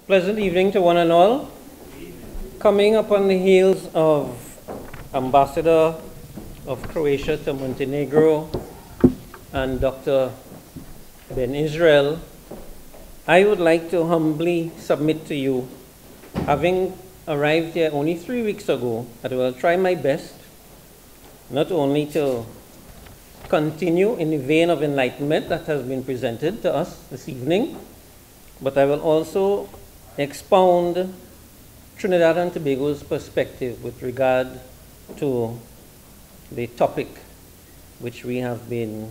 Pleasant evening to one and all. Coming upon the heels of Ambassador of Croatia to Montenegro and Dr. Ben Israel, I would like to humbly submit to you, having arrived here only 3 weeks ago, that I will try my best not only to continue in the vein of enlightenment that has been presented to us this evening, but I will also expound Trinidad and Tobago's perspective with regard to the topic which we have been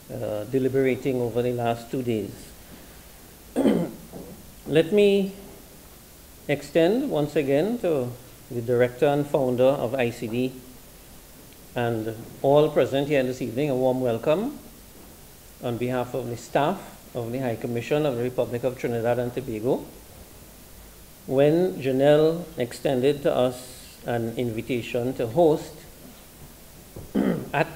deliberating over the last 2 days. Let me extend once again to the director and founder of ICD and all present here this evening a warm welcome on behalf of the staff of the High Commission of the Republic of Trinidad and Tobago. When Janelle extended to us an invitation to host at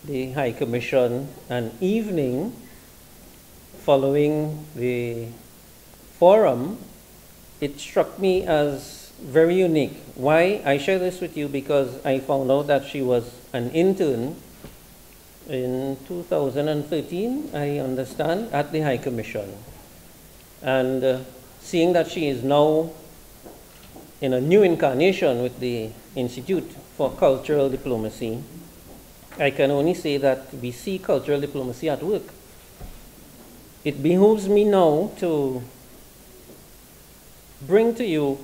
the High Commission an evening following the forum, it struck me as very unique. Why? I share this with you because I found out that she was an intern in 2013, I understand, at the High Commission. And seeing that she is now in a new incarnation with the Institute for Cultural Diplomacy, I can only say that we see cultural diplomacy at work. It behooves me now to bring to you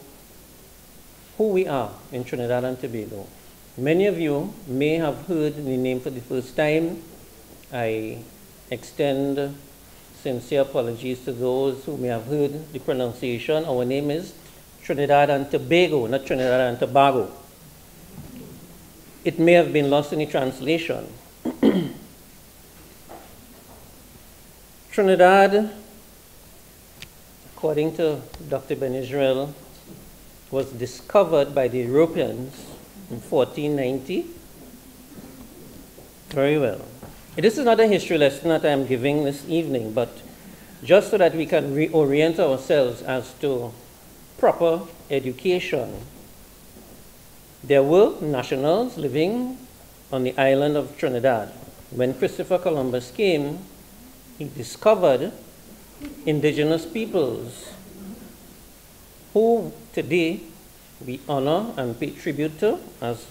who we are in Trinidad and Tobago. Many of you may have heard the name for the first time. I extend sincere apologies to those who may have heard the pronunciation. Our name is Trinidad and Tobago, not Trinidad and Tobago. It may have been lost in the translation. Trinidad, according to Dr. Ben Israel, was discovered by the Europeans in 1490. Very well. This is not a history lesson that I am giving this evening, but just so that we can reorient ourselves as to proper education. There were nationals living on the island of Trinidad. When Christopher Columbus came, he discovered indigenous peoples who today we honor and pay tribute to as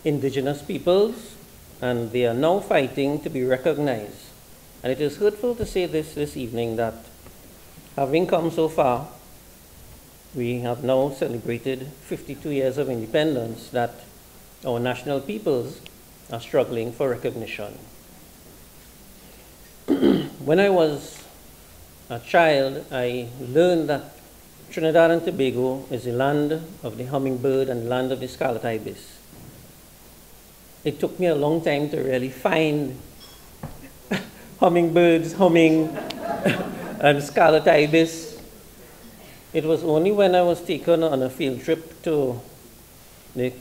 indigenous peoples, and they are now fighting to be recognized. And it is hurtful to say this evening that having come so far, we have now celebrated 52 years of independence, that our national peoples are struggling for recognition. When I was a child, I learned that Trinidad and Tobago is the land of the hummingbird and the land of the scarlet ibis. It took me a long time to really find hummingbirds humming and scarlet ibis. It was only when I was taken on a field trip to the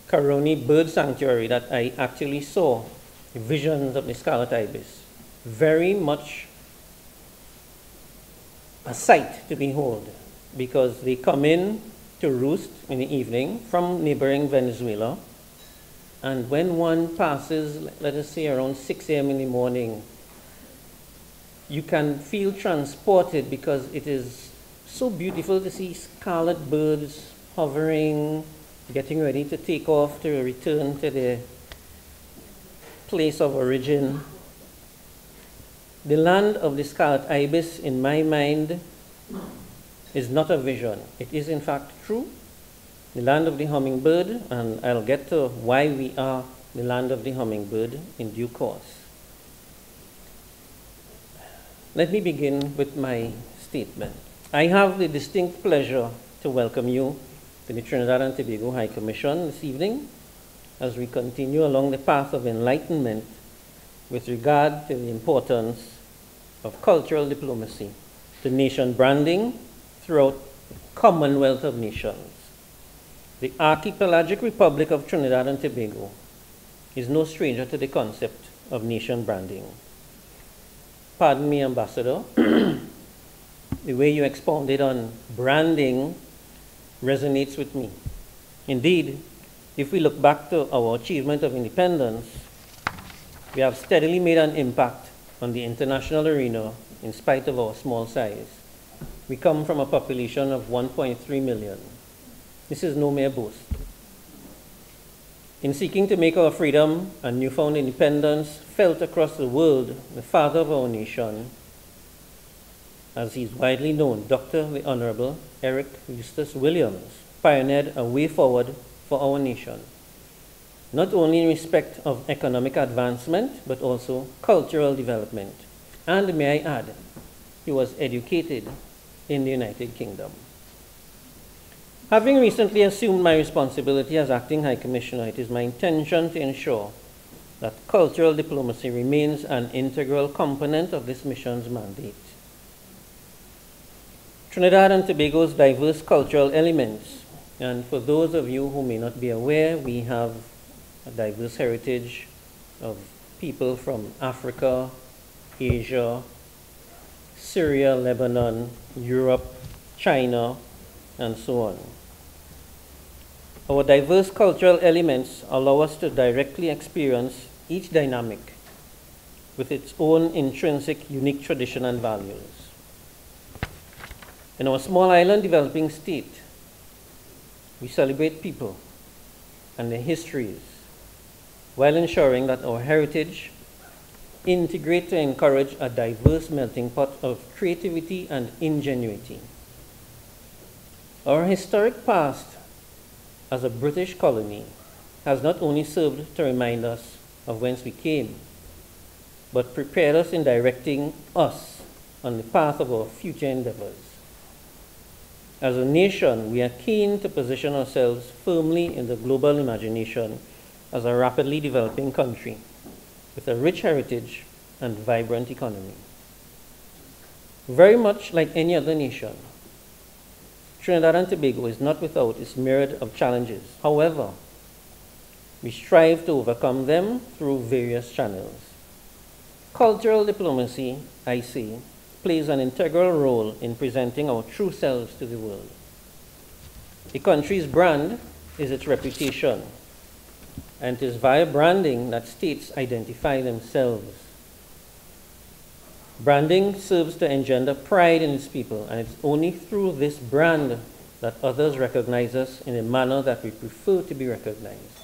Caroni Bird Sanctuary that I actually saw visions of the scarlet ibis. Very much a sight to behold, because they come in to roost in the evening from neighboring Venezuela. And when one passes, let us say around 6 a.m. in the morning, you can feel transported because it is so beautiful to see scarlet birds hovering, getting ready to take off to return to their place of origin. The land of the scarlet ibis, in my mind, is not a vision. It is in fact true. The land of the hummingbird, and I'll get to why we are the land of the hummingbird in due course. Let me begin with my statement. I have the distinct pleasure to welcome you to the Trinidad and Tobago High Commission this evening as we continue along the path of enlightenment with regard to the importance of cultural diplomacy, to nation branding throughout the Commonwealth of Nations. The Archipelagic Republic of Trinidad and Tobago is no stranger to the concept of nation branding. Pardon me, Ambassador. the way you expounded on branding resonates with me. Indeed, if we look back to our achievement of independence, we have steadily made an impact on the international arena in spite of our small size. We come from a population of 1.3 million. This is no mere boast. In seeking to make our freedom and newfound independence felt across the world, the father of our nation, as he's widely known, Dr. the Honorable Eric Eustace Williams, pioneered a way forward for our nation, not only in respect of economic advancement, but also cultural development. And may I add, he was educated in the United Kingdom. Having recently assumed my responsibility as Acting High Commissioner, it is my intention to ensure that cultural diplomacy remains an integral component of this mission's mandate. Trinidad and Tobago's diverse cultural elements, and for those of you who may not be aware, we have a diverse heritage of people from Africa, Asia, Syria, Lebanon, Europe, China, and so on. Our diverse cultural elements allow us to directly experience each dynamic with its own intrinsic, unique tradition and values. In our small island developing state, we celebrate people and their histories while ensuring that our heritage integrate to encourage a diverse melting pot of creativity and ingenuity. Our historic past as a British colony has not only served to remind us of whence we came, but prepared us in directing us on the path of our future endeavors. As a nation, we are keen to position ourselves firmly in the global imagination as a rapidly developing country with a rich heritage and vibrant economy. Very much like any other nation, Trinidad and Tobago is not without its myriad of challenges. However, we strive to overcome them through various channels. Cultural diplomacy, I say, plays an integral role in presenting our true selves to the world. A country's brand is its reputation, and it is via branding that states identify themselves. Branding serves to engender pride in its people, and it's only through this brand that others recognize us in a manner that we prefer to be recognized,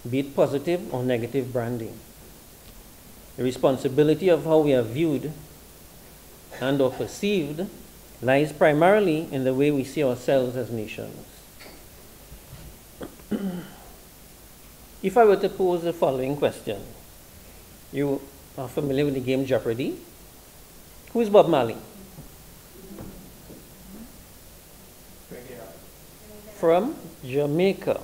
be it positive or negative branding. The responsibility of how we are viewed and or perceived lies primarily in the way we see ourselves as nations. If I were to pose the following question, you are familiar with the game Jeopardy? Who is Bob Marley? From Jamaica.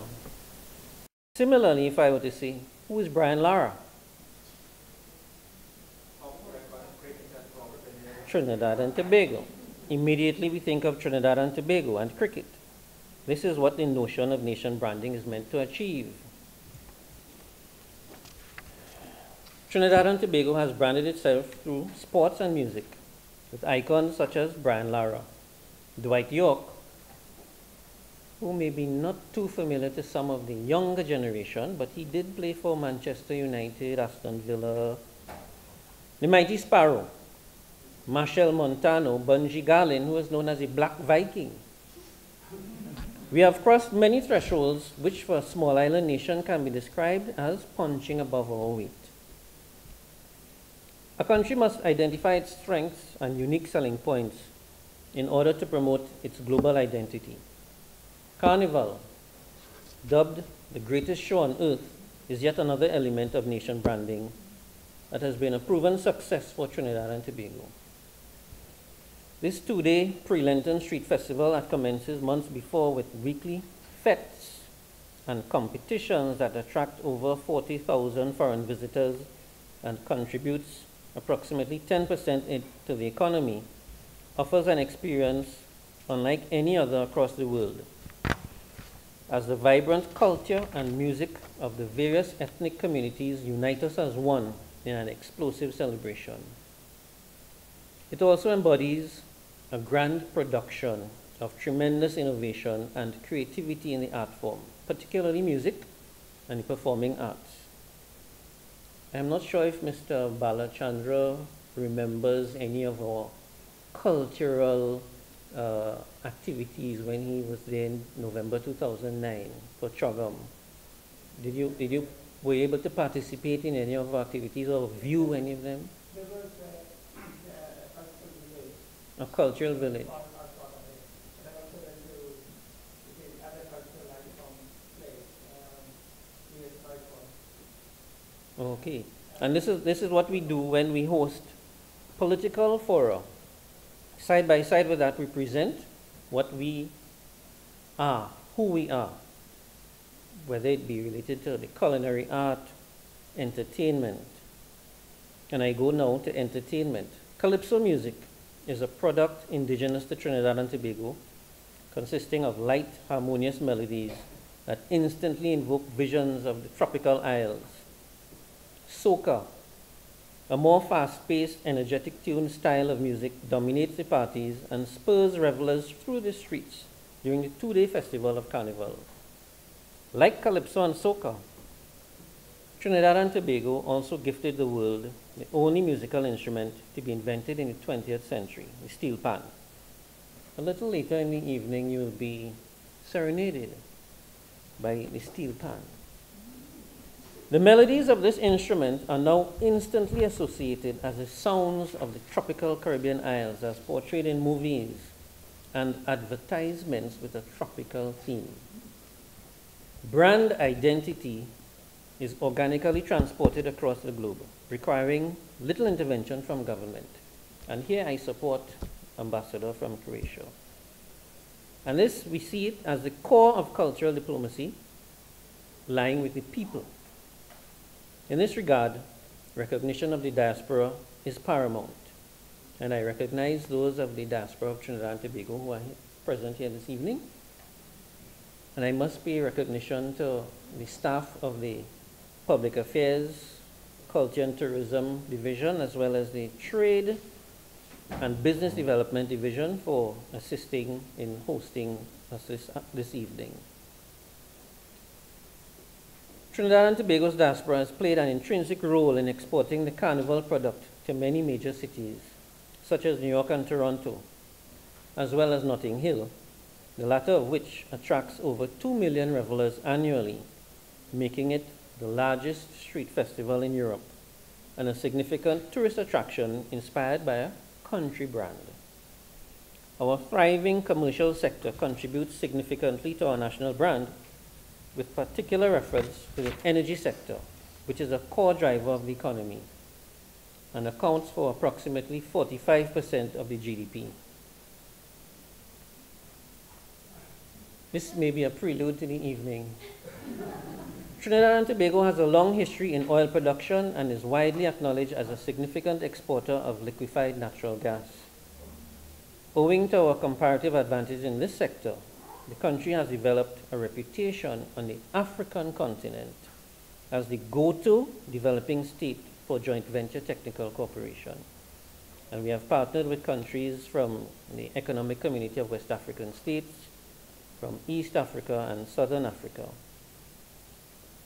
Similarly, if I were to say, who is Brian Lara? Trinidad and Tobago. Immediately we think of Trinidad and Tobago and cricket. This is what the notion of nation branding is meant to achieve. Trinidad and Tobago has branded itself through sports and music, with icons such as Brian Lara, Dwight York, who may be not too familiar to some of the younger generation, but he did play for Manchester United, Aston Villa, the Mighty Sparrow, Marshall Montano, Bunji Garlin, who was known as a Black Viking. We have crossed many thresholds which for a small island nation can be described as punching above our weight. A country must identify its strengths and unique selling points in order to promote its global identity. Carnival, dubbed the greatest show on earth, is yet another element of nation branding that has been a proven success for Trinidad and Tobago. This two-day pre-Lenten street festival that commences months before with weekly fetes and competitions that attract over 40,000 foreign visitors and contributes approximately 10% to the economy, offers an experience unlike any other across the world, as the vibrant culture and music of the various ethnic communities unite us as one in an explosive celebration. It also embodies a grand production of tremendous innovation and creativity in the art form, particularly music and the performing arts. I'm not sure if Mr. Balachandra remembers any of our cultural activities when he was there in November 2009 for Chogam. Were you able to participate in any of our activities or view any of them? There was a cultural village. A cultural village. Part of it. And I also went to the other cultural life from place. US for. Okay. And this is what we do when we host political fora. Side by side with that, we present what we are, who we are, whether it be related to the culinary art, entertainment. And I go now to entertainment. Calypso music is a product indigenous to Trinidad and Tobago, consisting of light, harmonious melodies that instantly invoke visions of the tropical isles. Soca, a more fast-paced, energetic tune style of music, dominates the parties and spurs revelers through the streets during the two-day festival of Carnival. Like Calypso and Soca, Trinidad and Tobago also gifted the world the only musical instrument to be invented in the 20th century, the steel pan. A little later in the evening, you will be serenaded by the steel pan. The melodies of this instrument are now instantly associated as the sounds of the tropical Caribbean isles as portrayed in movies and advertisements with a tropical theme. Brand identity is organically transported across the globe, requiring little intervention from government. And here I support Ambassador from Croatia. And this, we see it as the core of cultural diplomacy, lying with the people. In this regard, recognition of the diaspora is paramount. And I recognize those of the diaspora of Trinidad and Tobago who are present here this evening. And I must pay recognition to the staff of the Public Affairs, Culture and Tourism Division, as well as the Trade and Business Development Division for assisting in hosting us this evening. Trinidad and Tobago's diaspora has played an intrinsic role in exporting the Carnival product to many major cities, such as New York and Toronto, as well as Notting Hill, the latter of which attracts over 2 million revelers annually, making it the largest street festival in Europe and a significant tourist attraction inspired by a country brand. Our thriving commercial sector contributes significantly to our national brand, with particular reference to the energy sector, which is a core driver of the economy and accounts for approximately 45% of the GDP. This may be a prelude to the evening. Trinidad and Tobago has a long history in oil production and is widely acknowledged as a significant exporter of liquefied natural gas. Owing to our comparative advantage in this sector, the country has developed a reputation on the African continent as the go-to developing state for joint venture technical cooperation. And we have partnered with countries from the Economic Community of West African States, from East Africa and Southern Africa.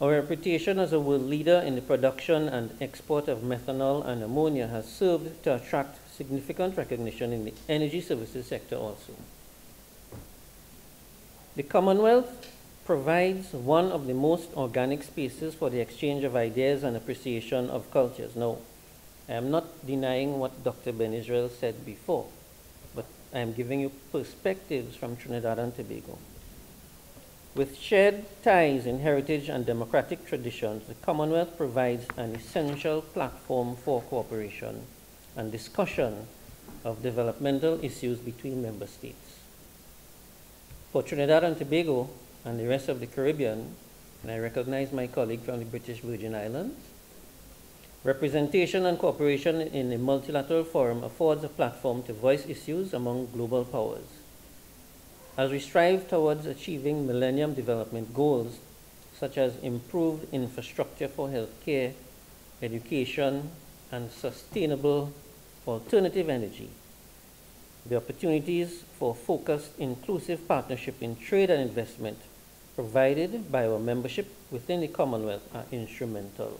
Our reputation as a world leader in the production and export of methanol and ammonia has served to attract significant recognition in the energy services sector also. The Commonwealth provides one of the most organic spaces for the exchange of ideas and appreciation of cultures. Now, I am not denying what Dr. Ben Israel said before, but I am giving you perspectives from Trinidad and Tobago. With shared ties in heritage and democratic traditions, the Commonwealth provides an essential platform for cooperation and discussion of developmental issues between member states. For Trinidad and Tobago and the rest of the Caribbean, and I recognize my colleague from the British Virgin Islands, representation and cooperation in a multilateral forum affords a platform to voice issues among global powers. As we strive towards achieving Millennium Development Goals, such as improved infrastructure for healthcare, education, and sustainable alternative energy, The opportunities for focused, inclusive partnership in trade and investment provided by our membership within the Commonwealth are instrumental.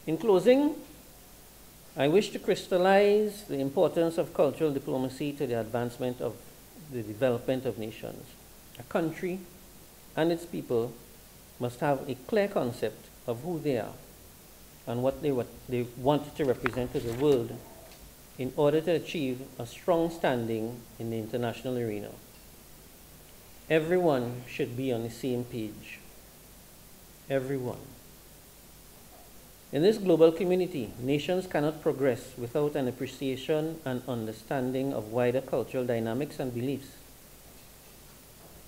In closing, I wish to crystallize the importance of cultural diplomacy to the advancement of the development of nations. A country and its people must have a clear concept of who they are and what they want to represent to the world in order to achieve a strong standing in the international arena. Everyone should be on the same page. Everyone. In this global community, nations cannot progress without an appreciation and understanding of wider cultural dynamics and beliefs.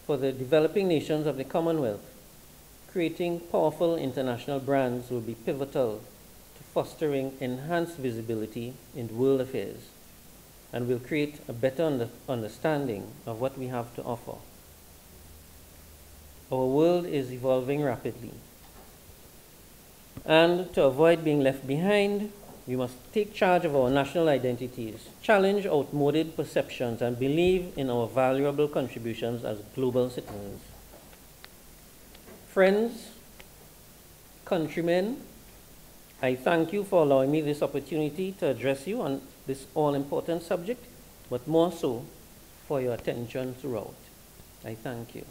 For the developing nations of the Commonwealth, creating powerful international brands will be pivotal to fostering enhanced visibility in world affairs and will create a better understanding of what we have to offer. Our world is evolving rapidly, and to avoid being left behind, we must take charge of our national identities, challenge outmoded perceptions, and believe in our valuable contributions as global citizens. Friends, countrymen, I thank you for allowing me this opportunity to address you on this all-important subject, but more so for your attention throughout. I thank you.